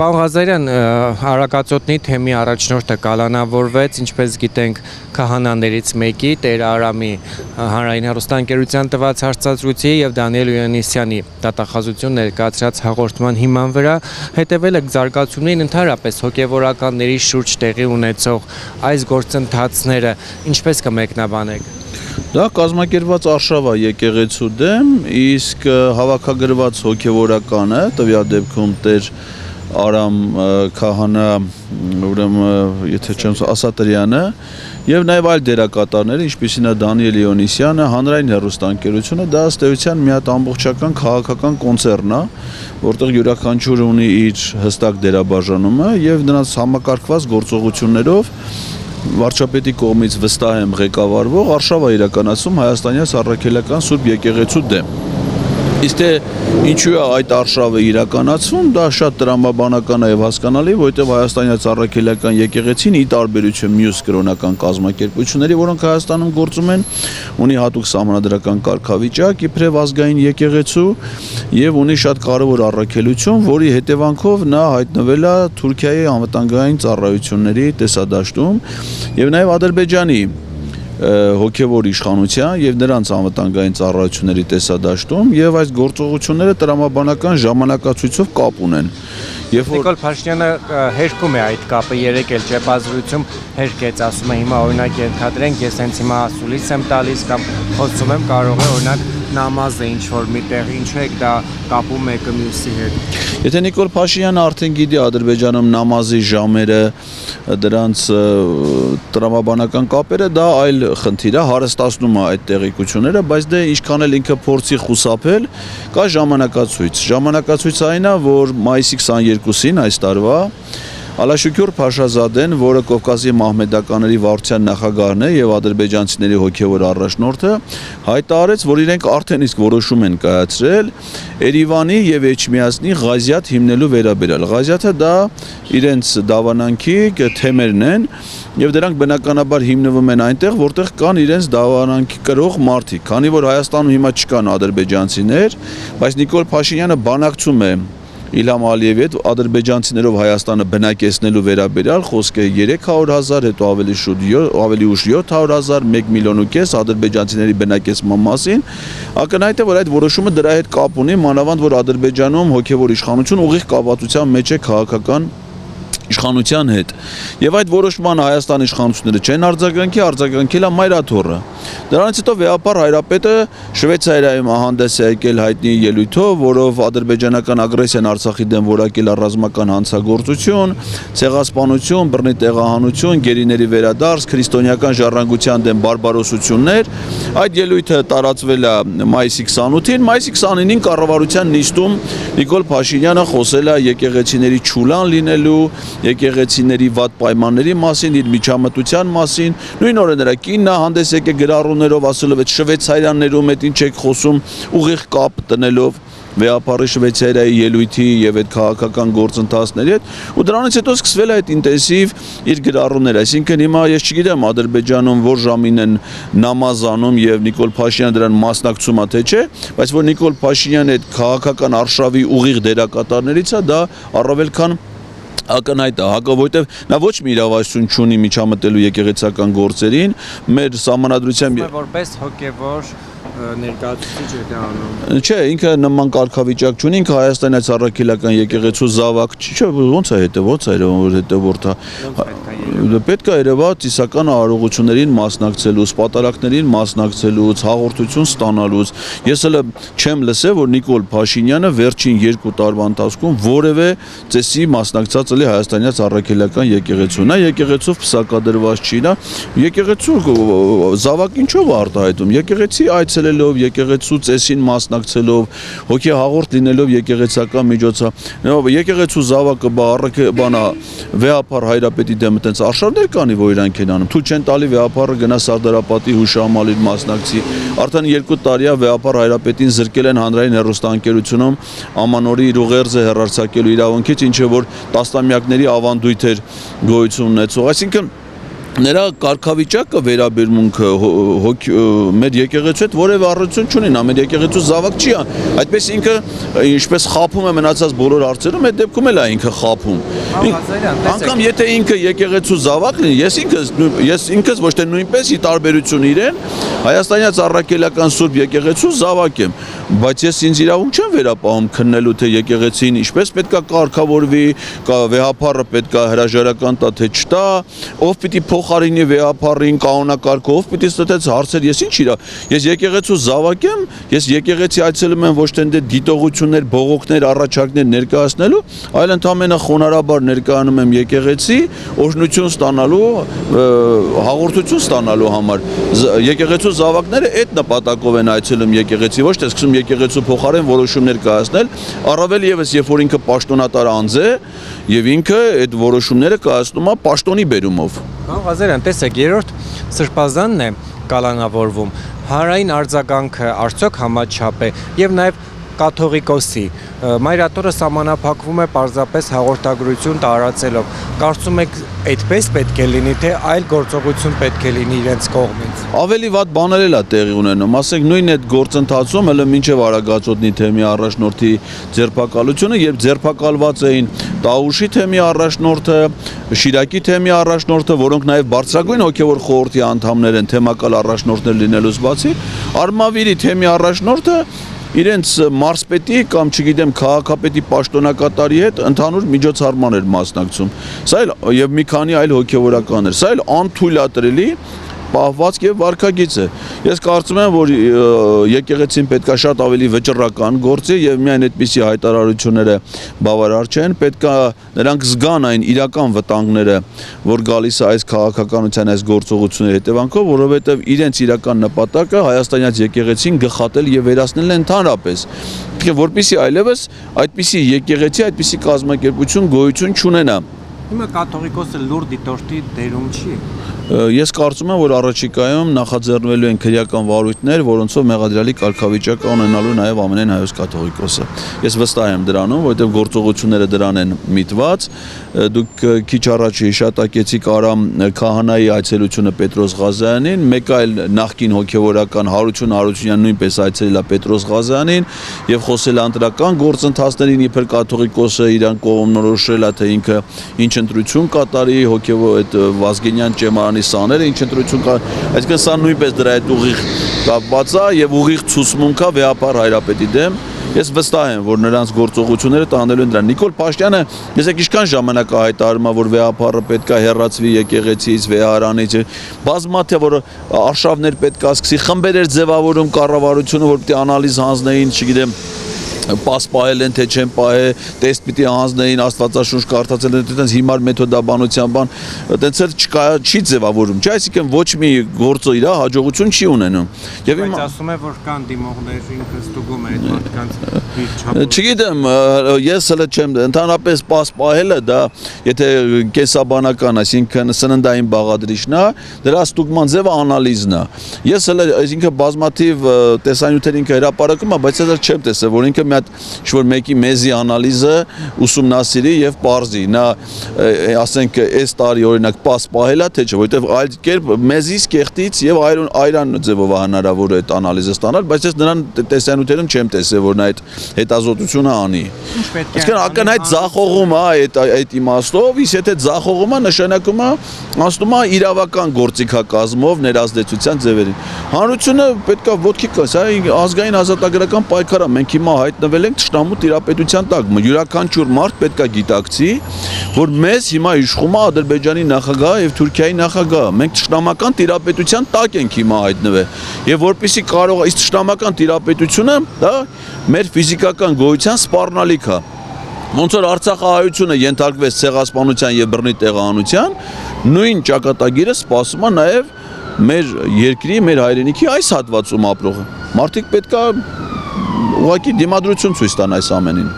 Պարոն Ղազարյան, Արագածոտնի թեմի առաջնորդը կալանավորվեց, ինչպես գիտենք, քահանաներից մեկի, Տեր Արամի հանրային հեռուստաընկերության տված հարցազրույցի եւ Դանիել Հյուրանիսյանի դատախազություն ներկայացրած հաղորդման հիման վրա հետևել եք զարգացումներին ընդհանրապես հոգեվորականների շուրջ տեղի ունեցող այս գործընթացները, ինչպես կմեկնաբանեք։ Դա կազմակերպված արշավա եկեղեցու դեմ, իսկ հավաքագրված հոգևորականը, տվյալ դեպքում Տեր Արամ քահանա, ուրեմն, եթե չեմ Ասատրյանը, եւ նաեւ այլ դերակատարներ, ինչպիսին է Դանիել Հյուրանիսյանը, հանրային հեռուստաընկերությունը, դա ըստ էության մի հատ ամբողջական քաղաքական կոնցեռն է, որտեղ յուրաքանչյուրը ունի իր հստակ դերաբաժանումը եւ նրանց համակարգված գործողություններով վարչապետի կողմից վստահ եմ ղեկավարվող արշավը իրականացում հայաստանյան առաքելական Սուրբ եկեղեցու դեմ։ Իսկ թե ինչու է այդ արշավը իրականացվում, դա շատ տրամաբանական է եւ հասկանալի, որովհետեւ հայաստանյան առաքելական եկեղեցին ի տարբերություն մյուս կրոնական կազմակերպությունների, որոնք Հայաստանում գործում են, ունի հատուկ սահմանադրական կարգավիճակ, իբրև ազգային եկեղեցու եւ ունի շատ կարեւոր առաքելություն, որի հետևանքով նա հայտնվել է Թուրքիայի անվտանգային ծառայությունների տեսադաշտում եւ նաեւ Ադրբեջանի հոգևոր իշխանության եւ նրանց անվտանգային ծառայությունների տեսադաշտում եւ այս գործողությունները տրամաբանական ժամանակացույցով կապ ունեն։ Նիկոլ Փաշինյանը հերքում է այդ կապը, երեք էլ ճեպազրույցում հերկեց, ասում է հիմա օրինակ ենթադրենք, ես հենց հիմա ասուլիս եմ տալիս կամ խոսում եմ, կարող է օրինակ նամազը ինչ-որ միտեղ, ինչու եք դա կապում մեկը մյուսի հետ։ Եթե Նիկոլ Փաշինյանը արդեն գիտի Ադրբեջանում նամազի ժամերը, դրանց տրամաբանական կապերը, դա այլ խնդիր է, հարստացնում է այդ տեղեկությունները, բայց դե ինչքան էլ ինքը փորձի խուսափել, կա ժամանակացույց։ Ժամանակացույցը այն է, որ մայիսի 22-ին այս տարվա Ալաշուկյուր Փաշազադեն, որը Կովկասի մահմեդականների վարչության նախագահն է եւ ադրբեջանցիների հոգեվոր առաջնորդը, հայտարարեց, որ իրենք արդեն իսկ որոշում են կայացրել Երևանի եւ Էջմիածնի Ղազիաթ հիմնելու վերաբերյալ։ Ղազիաթը դա իրենց դավանանքի թեմերն են եւ դրանք բնականաբար հիմնվում են այնտեղ, որտեղ կան իրենց դավանանքի կրող մարդիկ։ Քանի որ Հայաստանում հիմա չկան ադրբեջանցիներ, բայց Նիկոլ Փաշինյանը բանակցում է Իլհամ Ալիևի հետ ադրբեջանցիներով Հայաստանը բնակեցնելու վերաբերյալ խոսք է 300,000, հետո ավելի ուշ 700,000, 1,5 միլիոն ադրբեջանցիների բնակեցման մասին, ակնհայտ է, որ այդ որոշումը դրա հետ կապ ունի, մանավանդ որ Ադրբեջանում հոգևոր իշխանություն ուղիղ կապվածության մեջ է քաղաքական իշխանության հետ։ Եվ այդ որոշման Հայաստանի իշխանությունները չեն արձագանքել է մայրաթոռը։ Դրանից հետո վեհապար հայրապետը Շվեյցարիայում հանդես է եկել հայտնի ելույթով, որով ադրբեջանական ագրեսիան Արցախի դեմ որակել է ռազմական հանցագործություն, ցեղասպանություն, բռնի տեղահանություն, գերիների վերադարձ, քրիստոնեական ժառանգության դեմ բարբարոսություններ։ Այդ ելույթը տարածվել է մայիսի 28-ին, մայիսի 29-ին կառավարության նիստում Նիկոլ Փաշինյանը խոսել է եկեղեցիների չուլան լինելու, եկեղեցիների վատ պայմանների մասին, իր միջամտության մասին, նույն օրը նրա կինն հանդես եկել գրառումներով, ասելով այդ շվեյցարյաններում այդ ինչ եք խոսում, ուղիղ կապ տնելով վեհապարի Շվեյցարիայի ելույթի եւ այդ քաղաքական գործընթացների հետ, ու դրանից հետո սկսվել է այդ ինտենսիվ իր գրառումները, այսինքն հիմա ես չգիտեմ Ադրբեջանում որ ժամին են նամազ անում եւ Նիկոլ Փաշինյանը դրան մասնակցում է թե չէ, բայց որ Նիկոլ Փաշինյանը այդ քաղաքական արշավի ուղիղ դերակատարներից է, դա առավել քան ակնհայտ է, որովհետև նա ոչ մի իրավասություն չունի միջամտելու եկեղեցական գործերին, մեր սահմանադրությամբ որպես հոգևոր ներկայացուցիչ է դա անում։ Չէ, ինքը նման կարգավիճակ չունի, ինքը Հայաստանյան առաքելական եկեղեցու զավակ, չէ, ոնց է հետևորդ է։ Պետք է երևա ծիսական արարողություններին մասնակցելու, սպատարակներին մասնակցելուց, հաղորդություն ստանալուց։ Ես հələ չեմ լսել, որ Նիկոլ Փաշինյանը վերջին 2 տարվա ընթացքում որևէ ծեսի մասնակցած է Հայաստանյան առաքելական եկեղեցու։ Նա եկեղեցով փսակադրված չի, նա եկեղեցու զավակ ինչով է արտահայտում։ Եկեղեցի այցելելով, եկեղեցու ծեսին մասնակցելով, հոգի հաղորդ լինելով եկեղեցական միջոցով։ Եկեղեցու զավակը բանա վեհապար հայրապետի դեմ այդպես արշավներ կանի, որ իրանք են անում։ Թույլ չեն տալի վեհապարը գնա Սարդարապատի հուշահամալիր մասնակցի։ Արդեն 2 տարի է վեհապար հայրապետին զրկել են հանրային հեռուստաընկերությունում ամանորի իր ուղերձը հեռարձակելու իրավունքից, ինչը որ տասնամյակների ավանդույթ էր գոյություն ունեցող։ Այսինքն նրա կարգավիճակը վերաբերմունքը մեր եկեղեցու հետ որևէ առնչություն չունի, նա մեր եկեղեցու զավակ չի, այդպես ինքը ինչպես խափում է մնացած բոլոր հարցերում, այդ դեպքում էլ է ինքը խափում։ Անկամ եթե ինքը եկեղեցու զավակն է, ես ինքս ոչ թե նույնպես ի տարբերություն իրեն հայաստանյաց առաքելական Սուրբ եկեղեցու զավակ եմ, բայց ես ինձ իրավունք չեմ վերապահում քննելու թե եկեղեցին ինչպես պետքա կարգավորվի, վեհափառը պետքա հրաժարական տա թե չտա, ով պիտի փոխարինի վեհափառին կանոնակարգով, պիտի ստեць հարցեր, ես ինչ իրա, ես եկեղեցու զավակ եմ, ես եկեղեցի այցելում եմ ոչ թե դե դիտողություններ, բողոքներ, առաջարկներ ներկայացնելու, այլ ընդհանրապես խոնարհաբար ներկայանում եմ եկեղեցի, օրհնություն ստանալու, հաղորդություն ստանալու համար։ Եկեղեցու զավակները այդ նպատակով են այցելում եկեղեցի, ոչ թե սկսում եկեղեցու փոխարեն որոշումներ կայացնել, առավել եւս երբ որ ինքը պաշտոնատար անձ է եւ ինքը այդ որոշումները կայացնում է պաշտոնի բերումով։ Ղազարյան, տեսեք, երրորդ սրբազանն է կալանավորվում, հանրային արձագանքը արդյոք համաչափ է եւ նաեւ կաթողիկոսի մայրաթորը սահմանափակվում է պարզապես հաղորդագրություն տարածելով։ Կարծում եք այդպես պետք է լինի, թե այլ գործողություն պետք է լինի իրենց կողմից։ Ավելի վատ բաներ էլ է տեղի ունենում, ասենք նույն այդ գործընթացում հələ մինչև Արագածոտնի թեմի առաջնորդի ձերբակալությունը, երբ ձերբակալված էին Տաուշի թեմի առաջնորդը, Շիրակի թեմի առաջնորդը, որոնք նաև բարձրագույն հոգևոր խորհրդի անդամներ են, թեմակալ առաջնորդներ լինելուց բացի, Արմավիրի թեմի առաջնորդը իրենց մարզպետի կամ չգիտեմ քաղաքապետի պաշտոնակատարի հետ ընդհանուր միջոցառման էր մասնակցում։ Սա էլ եւ մի քանի այլ հոգեվորականներ։ Սա էլ անթույլատրելի պահվածք եւ վարքագիծ է։ Ես կարծում եմ, որ եկեղեցին պետքա շատ ավելի վճռական գործի եւ միայն այդպիսի հայտարարությունները բավարար չեն, պետքա նրանք զգան այն իրական վտանգները, որ գալիս է այս քաղաքականության այս գործողությունների հետևանքով, որովհետեւ իրենց իրական նպատակը հայաստանյաց եկեղեցին գխատել եւ վերացնել է ընդհանրապես։ Որպեսզի այլևս այդպիսի եկեղեցի, այդպիսի կազմակերպություն գոյություն չունենա։ Հիմա կաթողիկոսը լուրջ դիտորդի դերում չի։ Ես կարծում եմ, որ առաջիկայում նախաձեռնվելու են քրեական վարույթներ, որոնցով մեղադրյալի կարգավիճակ ունենալու նաև ամենայն հայոց կաթողիկոսը։ Ես վստահ եմ դրանում, որովհետև գործողությունները դրան են միտված։ Դուք քիչ առաջ հիշատակեցիք Արամ քահանայի այցելությունը Պետրոս Ղազարյանին, մեկ այլ նախկին հոգևորական Հարություն Հարությունյան նույնպես այցելել է Պետրոս Ղազարյանին եւ խոսել ընտրական գործընթացներին, իբր կաթողիկոսը իրան կողմնորոշել է, թե ինքը ինչ ընտրություն կատարի, հոգևոր այդ Վազգենյան ճեմարանի սաները ինչ ընտրություն կա, այսինքն սա նույնպես դրա հետ ուղիղ կապված է եւ ուղիղ ցուցմունք է վեհապար հայրապետի դեմ։ Ես վստահ եմ, որ նրանց գործողությունները տանելու են դրան։ Նիկոլ Փաշտյանը, եսեք ինչքան ժամանակ է հայտարարում, որ վեհապարը պետք է հեռացվի եկեղեցից, վեհարանից, բազմաթիվ որ արշավներ պետք է սկսի, խմբեր էր ձևավորում կառավարությունը, որ պիտի անալիզ հանձնեին, չգիտեմ պաս պահել են, թե չեն պահել, տեստ պիտի հանձնեին, աստվածաշունչ կարդացել են, այդպես հիմար մեթոդաբանության բան, այդպես էլ չի ձևավորում, չէ՞, այսինքն ոչ մի գործը իր հաջողություն չի ունենում։ Եվ Բայց ասում է, որ կան դիմողներ, ինքը ստուգում է այդ մարդկանց Չգիտեմ, ես հələ չեմ, ընդհանրապես պաս պահելը դա, եթե կեսաբանական, այսինքն սննդային բաղադրիչն է, դրա ստուգման ձևը անալիզն է։ Ես հələ այսինքն բազմաթիվ տեսանյութեր ինքը հրապարակում է, բայց ես չեմ տեսել, որ ինքը մի հատ ինչ-որ մեկի մեզի անալիզը ուսումնասիրի եւ պարզի։ Նա ասենք այս տարի օրինակ պաս պահելա թե չէ, որովհետեւ այլ կերպ մեզից կեղտից եւ այրան ձևով հնարավոր է այդ անալիզը ստանալ, բայց ես նրան տեսանյութերում չեմ տեսել, որ նա այդ հետազոտությունը անի։ Այսինքն ակնհայտ ձախողում է այդ իմաստով, իսկ եթե ձախողում է նշանակում է ասում է իրավական գործիքակազմով ներազդեցության ձևերին։ Հանրությունը պետքա ոտքի կաս, ազգային ազատագրական պայքար է, մենք հիմա հայտնվել ենք թշնամու տիրապետության տակ։ Յուրաքանչյուր մարդ պետքա գիտակցի, որ մեզ հիմա իշխում է Ադրբեջանի նախագահը եւ Թուրքիայի նախագահը։ Մենք թշնամական տիրապետության տակ ենք հիմա հայտնվել։ Եվ որպեսզի կարող է այս թշնամական տիրապետությունը, դա մեր ֆիզիկական գոյության սպառնալիք է։ Ոնց որ Արցախահայությունը ենթարկվեց ցեղասպանության եւ բռնի տեղահանության, նույն ճակատագիրը սպասում է նաեւ մեր երկրի, մեր հայրենիքի այս հատվածում ապրող մարդիկ պետքա ուղղակի դիմադրություն ցույց տան այս ամենին։